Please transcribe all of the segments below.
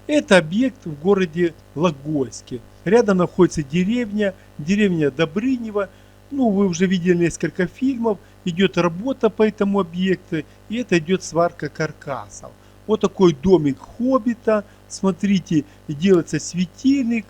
Это объект в городе Логойске. Рядом находится деревня Добрынево. Ну, вы уже видели несколько фильмов, идет работа по этому объекту, и это идет сварка каркасов. Вот такой домик хоббита, смотрите, делается светильник,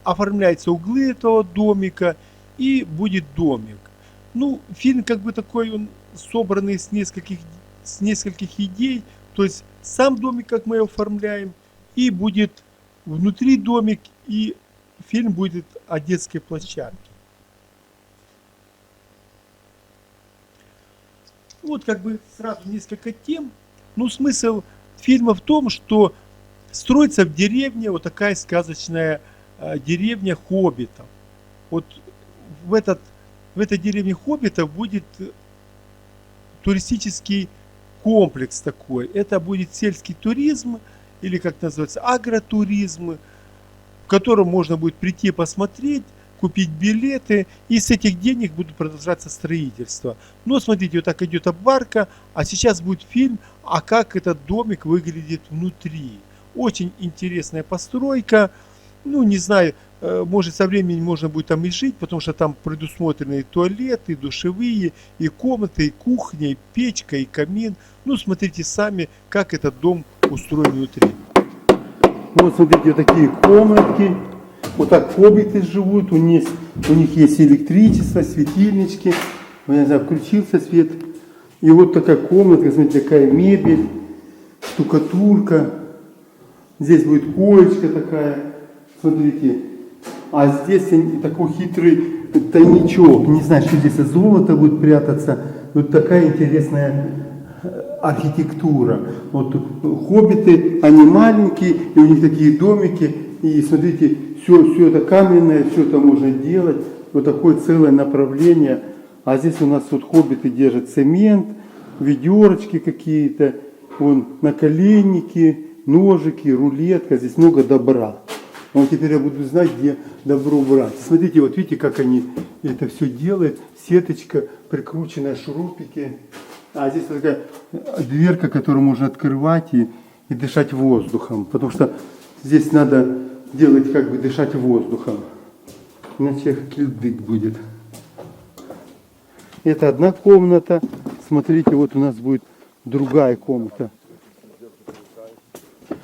оформляются углы этого домика, и будет домик. Ну, фильм как бы такой, он собранный с нескольких идей, то есть сам домик, как мы его оформляем, и будет внутри домик, и фильм будет о детской площадке. Вот как бы сразу несколько тем. Ну, смысл фильма в том, что строится в деревне вот такая сказочная деревня хоббитов. Вот в этой деревне хоббитов будет туристический комплекс такой. Это будет сельский туризм, или как называется, агротуризм, в котором можно будет прийти посмотреть, купить билеты, и с этих денег будет продолжаться строительство. Но смотрите, вот так идет обварка, а сейчас будет фильм, а как этот домик выглядит внутри. Очень интересная постройка. Ну, не знаю, может со временем можно будет там и жить, потому что там предусмотрены и туалеты, и душевые, и комнаты, и кухня, и печка, и камин. Ну, смотрите сами, как этот дом устроен внутри. Вот смотрите, вот такие комнатки. Вот так хоббиты живут. У них есть электричество, светильнички. Я не знаю, включился свет. И вот такая комнатка, смотрите, такая мебель, штукатурка. Здесь будет коечка такая. Смотрите. А здесь такой хитрый тайничок. Не знаю, что здесь золото будет прятаться. Вот такая интересная архитектура. Вот хоббиты, они маленькие, и у них такие домики. И смотрите, все это каменное, все это можно делать. Вот такое целое направление. А здесь у нас вот хоббиты держат цемент, ведерочки какие-то, вон наколенники, ножики, рулетка. Здесь много добра. Вот теперь я буду знать, где добро брать. Смотрите, вот видите, как они это все делают. Сеточка, прикрученная, шурупики. А здесь вот такая дверка, которую можно открывать и дышать воздухом. Потому что здесь надо делать, как бы дышать воздухом. Иначе кильдык будет. Это одна комната. Смотрите, вот у нас будет другая комната.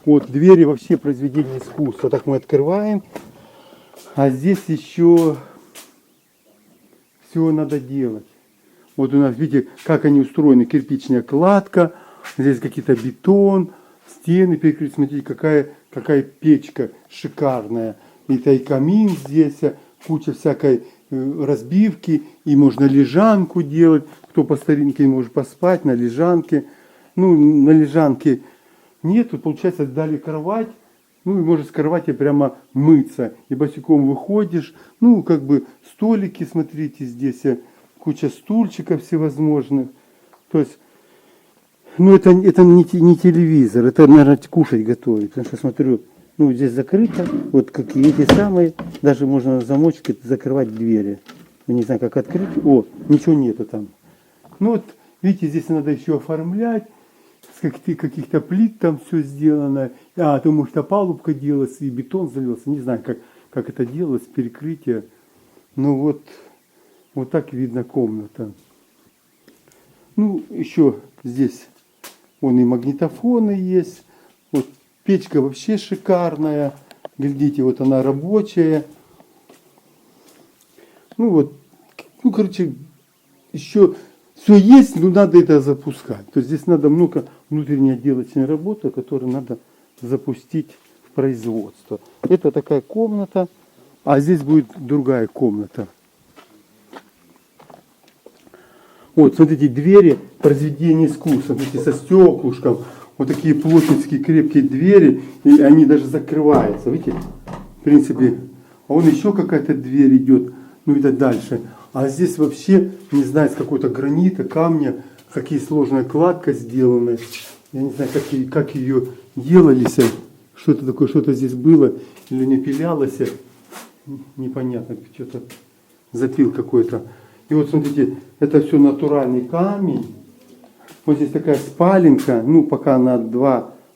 Вот двери вообще произведения искусства. Так мы открываем. А здесь еще все надо делать. Вот у нас, видите, как они устроены. Кирпичная кладка. Здесь какие-то бетон. Стены перекрыты. Смотрите, какая печка шикарная. И камин здесь. Куча всякой разбивки. И можно лежанку делать. Кто по старинке может поспать на лежанке. Ну, на лежанке нет. Тут, получается, дали кровать. Ну, и можешь с кровати прямо мыться. И босиком выходишь. Ну, как бы столики, смотрите, здесь куча стульчиков всевозможных. То есть, ну, это не телевизор. Это, наверное, кушать готовить. Потому что, смотрю, ну, здесь закрыто. Вот какие эти самые. Даже можно на замочке закрывать двери. Я не знаю, как открыть. О, ничего нету там. Ну, вот, видите, здесь надо еще оформлять. С каких-то плит там все сделано. А то, может, опалубка делалась и бетон залился. Не знаю, как это делалось, перекрытие. Ну вот так видно комната. Ну, еще здесь вон и магнитофоны есть. Вот печка вообще шикарная. Глядите, вот она рабочая. Ну вот, ну, короче, еще все есть, но надо это запускать. То есть здесь надо много внутренней отделочной работы, которую надо запустить в производство. Это такая комната, а здесь будет другая комната. Вот, смотрите, двери произведения искусства, смотрите, со стеклышком. Вот такие плотницкие крепкие двери, и они даже закрываются, видите, в принципе. А вон еще какая-то дверь идет, ну, видать, дальше. А здесь вообще, не знаю, с какого-то гранита, камня, какие сложная кладка сделана. Я не знаю, как ее делались, что это такое, что-то здесь было, или не пилялось. Непонятно, что-то запил какой-то. И вот смотрите, это все натуральный камень. Вот здесь такая спаленка, ну пока на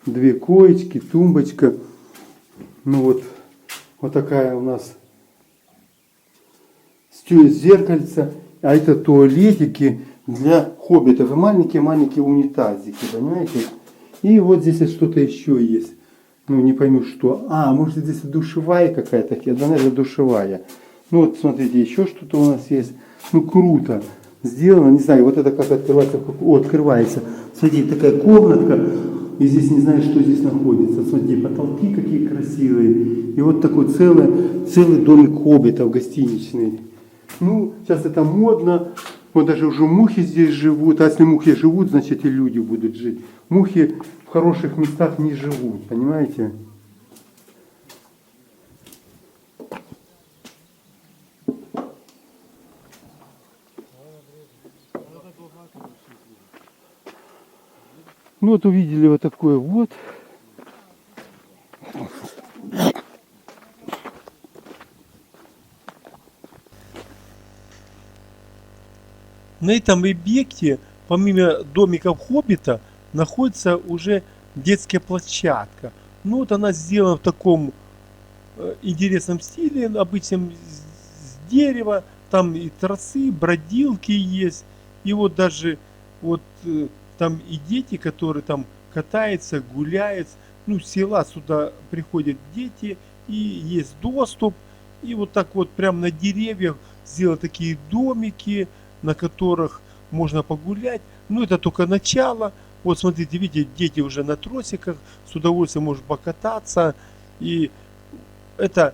две коечки, тумбочка. Ну вот такая у нас зеркальце. А это туалетики для хоббитов. И маленькие-маленькие унитазики, понимаете? И вот здесь что-то еще есть. Ну, не пойму что. А, может здесь душевая какая-то. Да, наверное, душевая. Ну вот, смотрите, еще что-то у нас есть. Ну, круто сделано. Не знаю, вот это как открывается. О, открывается. Смотрите, такая комнатка. И здесь не знаю, что здесь находится. Смотрите, потолки какие красивые. И вот такой целый домик хоббитов гостиничный. Ну, сейчас это модно. Вот даже уже мухи здесь живут. А если мухи живут, значит и люди будут жить. Мухи в хороших местах не живут, понимаете? Ну вот увидели вот такое вот. На этом объекте, помимо домиков Хоббита, находится уже детская площадка. Ну вот она сделана в таком интересном стиле, обычном с дерева. Там и тросы, бродилки есть. И вот даже вот там и дети, которые там катаются, гуляют. Ну, с села сюда приходят дети, и есть доступ. И вот так вот прям на деревьях сделать такие домики, на которых можно погулять. Ну, это только начало. Вот смотрите, видите, дети уже на тросиках, с удовольствием может покататься. И это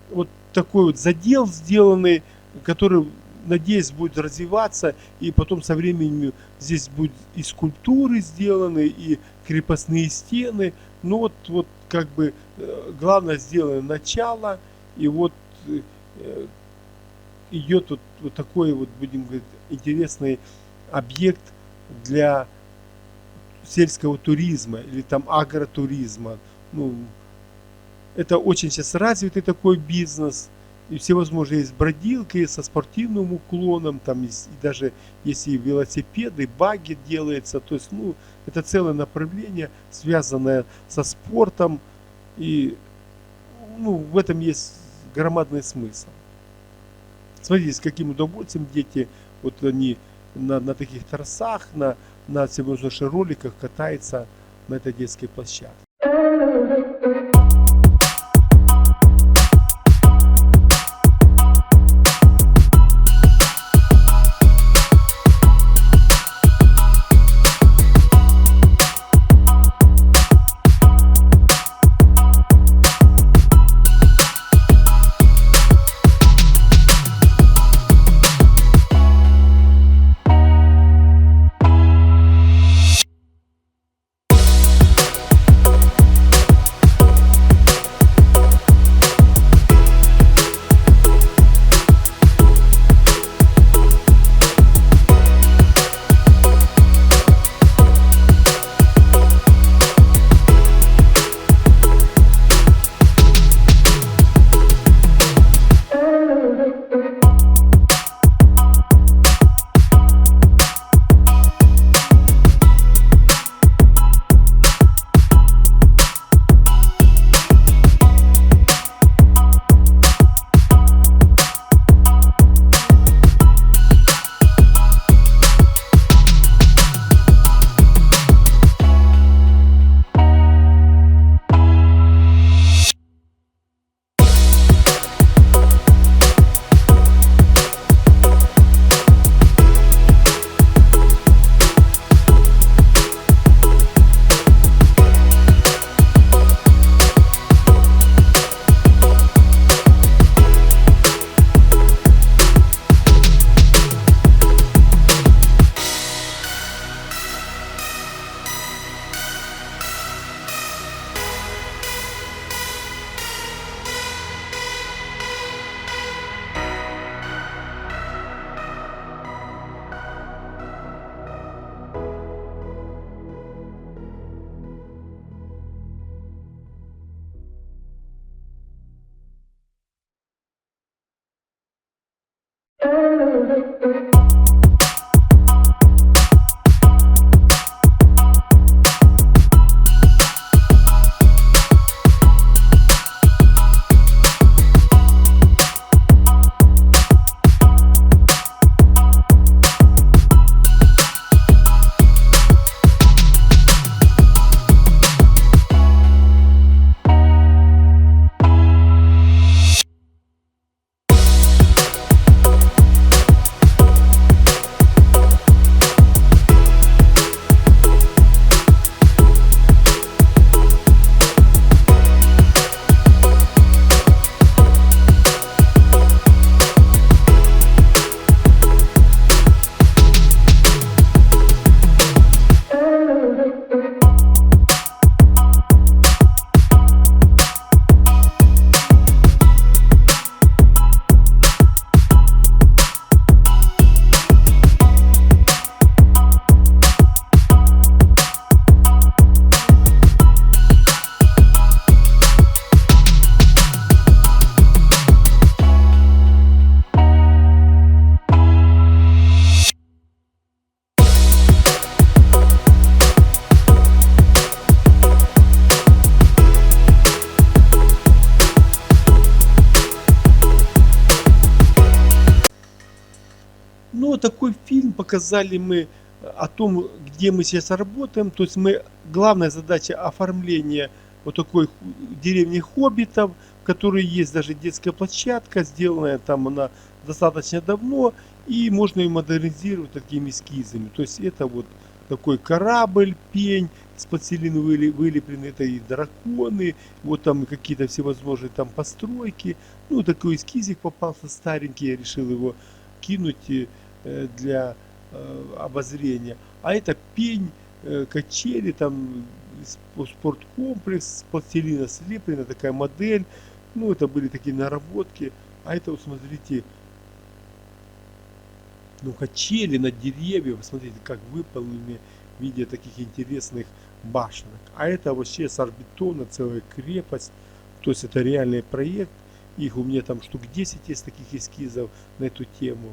вот такой вот задел сделанный, который, надеюсь, будет развиваться. И потом со временем здесь будут и скульптуры сделаны, и крепостные стены. Ну вот как бы главное сделано начало. И вот идет вот такой вот, будем говорить, интересный объект для сельского туризма или там агротуризма. Ну, это очень сейчас развитый такой бизнес. И всевозможные есть бродилки со спортивным уклоном, там есть, и даже есть и велосипеды, баги делается. То есть, ну, это целое направление, связанное со спортом. И ну, в этом есть громадный смысл. Смотрите, с каким удовольствием дети, вот они на таких тросах, на всевозможных роликах катаются на этой детской площадке. показали мы о том, где мы сейчас работаем. То есть главная задача оформления вот такой деревни хоббитов, в которой есть даже детская площадка, сделанная там она достаточно давно, и можно ее модернизировать такими эскизами. То есть это вот такой корабль, пень, из пластилина вылеплены, это и драконы, вот там и какие-то всевозможные там постройки. Ну, такой эскизик попался старенький, я решил его кинуть для обозрения. А это пень, качели, там спорткомплекс, с пластилина слеплена такая модель. Ну, это были такие наработки. А это вот смотрите, ну, качели на деревьях, посмотрите, как выполнены в виде таких интересных башенок. А это вообще с арбетона целая крепость. То есть это реальный проект. Их у меня там штук 10 есть таких эскизов на эту тему.